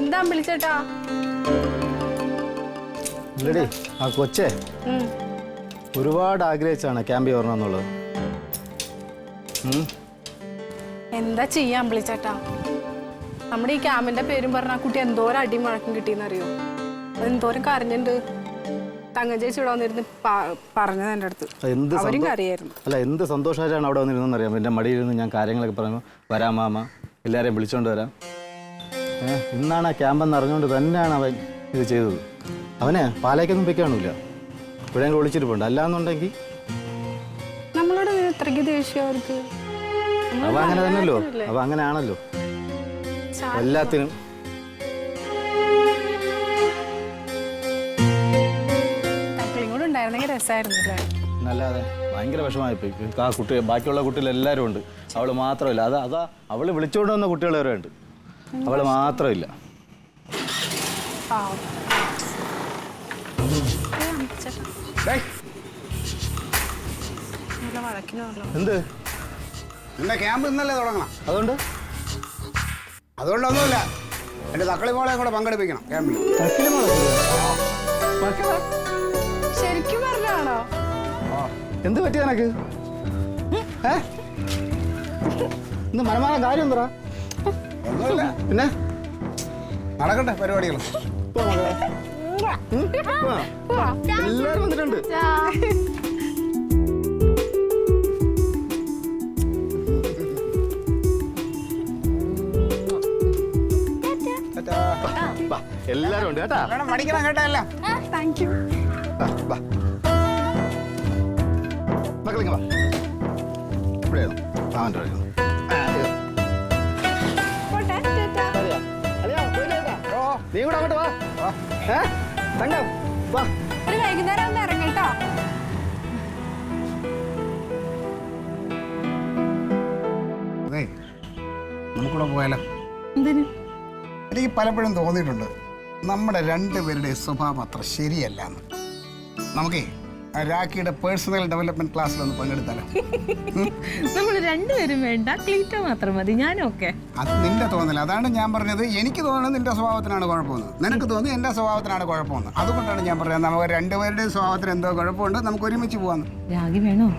എന്താ വിളിച്ചേട്ടാ? ഇല്ലടി ആ കൊച്ചേ ഒരുപാട് ആഗ്രഹിച്ചാണ് ക്യാമ്പിൽ വരണമെന്നുള്ളത്. എന്താ ചെയ്യാൻ വിളിച്ചേട്ടാ? നമ്മുടെ ഈ ക്യാമ്പിന്റെ പേരും പറഞ്ഞ ആ കുട്ടി എന്തോരം അടിയും വഴക്കും കിട്ടിയെന്നറിയോ? അതെന്തോരം കരഞ്ഞിട്ടുണ്ട്. തങ്ക ചേച്ചി ഇവിടെ വന്നിരുന്ന് പറഞ്ഞത് എൻ്റെ അടുത്ത്. അവരും കരയായിരുന്നു. അല്ല, എന്ത് സന്തോഷമായിട്ടാണ് അവിടെ വന്നിരുന്നെന്ന് അറിയാം. എൻ്റെ മടിയിരുന്ന് ഞാൻ കാര്യങ്ങളൊക്കെ പറഞ്ഞു. വരാം മാമ, എല്ലാവരെയും വിളിച്ചോണ്ട് വരാം. ഇന്നാണ് ആ ക്യാമ്പെന്ന് അറിഞ്ഞുകൊണ്ട് തന്നെയാണ് അവൻ ഇത് ചെയ്തത്. അവനെ പാലേക്കൊന്നും വെക്കാണില്ല, ഇവിടെയെങ്കിലും ഒളിച്ചിരിപ്പുണ്ട്. അല്ലാന്നുണ്ടെങ്കിൽ നമ്മളോട് ഇത്രയ്ക്ക് ദേഷ്യം അവർക്ക്. അവ അങ്ങനെ തന്നെയല്ലോ, അവ അങ്ങനെയാണല്ലോ എല്ലാത്തിനും. നല്ലാതെ ഭയങ്കര വിഷമായിപ്പോയി. ആ കുട്ടി, ബാക്കിയുള്ള കുട്ടികൾ എല്ലാവരും ഉണ്ട്, അവള് മാത്രമില്ല. അതാ അവള് വിളിച്ചോണ്ട് വന്ന കുട്ടികൾ വരെ ഉണ്ട്, അവള് മാത്രമില്ല. എന്ത് നിന്റെ ക്യാമ്പ് ഇന്നല്ലേ തുടങ്ങണം? അതുകൊണ്ടൊന്നുമില്ല, എന്റെ തക്കളി മോളെ കൂടെ പങ്കെടുപ്പിക്കണം ക്യാമ്പിൽ. ശരിക്കും പറഞ്ഞാണോ? എന്ത് പറ്റി നിനക്ക്? ഇന്ന് മനമാനം കാര്യം എന്താ? ഒന്നുമില്ല, പിന്നെ നടക്കട്ടെ പരിപാടികൾ. എല്ലാരും വന്നിട്ടുണ്ട്. എല്ലാരും ഉണ്ട് കേട്ടാ. പഠിക്കണം കേട്ടാ എല്ലാം. Thank you. മക്കളിങ്ങ വാ. എവിടെയാണോ? അവൻ്റെ നീ കൂടെ അങ്ങോട്ട് വാ. വാ, ഒരു വൈകുന്നേരം ഒന്ന് ഇറങ്ങട്ടോ. നമുക്കൂടെ പോയാലോ? എന്തിന്? എനിക്ക് പലപ്പോഴും തോന്നിയിട്ടുണ്ട് നമ്മുടെ രണ്ടുപേരുടെ സ്വഭാവം അത്ര ശരിയല്ല എന്ന്. നമുക്കേ രാഖിയുടെ പേഴ്സണൽ ഡെവലപ്മെന്റ് ക്ലാസ്സിലൊന്ന് പങ്കെടുത്താലോ? നമ്മൾ രണ്ടുപേരും വേണ്ട, ക്ലീറ്റോ മാത്രം മതി. ഞാനൊക്കെ അത് നിന്റെ തോന്നൽ. അതാണ് ഞാൻ പറഞ്ഞത്. എനിക്ക് തോന്നുന്നത് നിന്റെ സ്വഭാവത്തിനാണ് കുഴപ്പമെന്ന്, നിനക്ക് തോന്നി എന്റെ സ്വഭാവത്തിനാണ് കുഴപ്പമെന്ന്. അതുകൊണ്ടാണ് ഞാൻ പറഞ്ഞത് നമുക്ക് രണ്ടുപേരുടെയും സ്വഭാവത്തിന് എന്തോ കുഴപ്പമുണ്ട്, നമുക്ക് ഒരുമിച്ച് പോവാന്ന്. രാഗി വേണോ?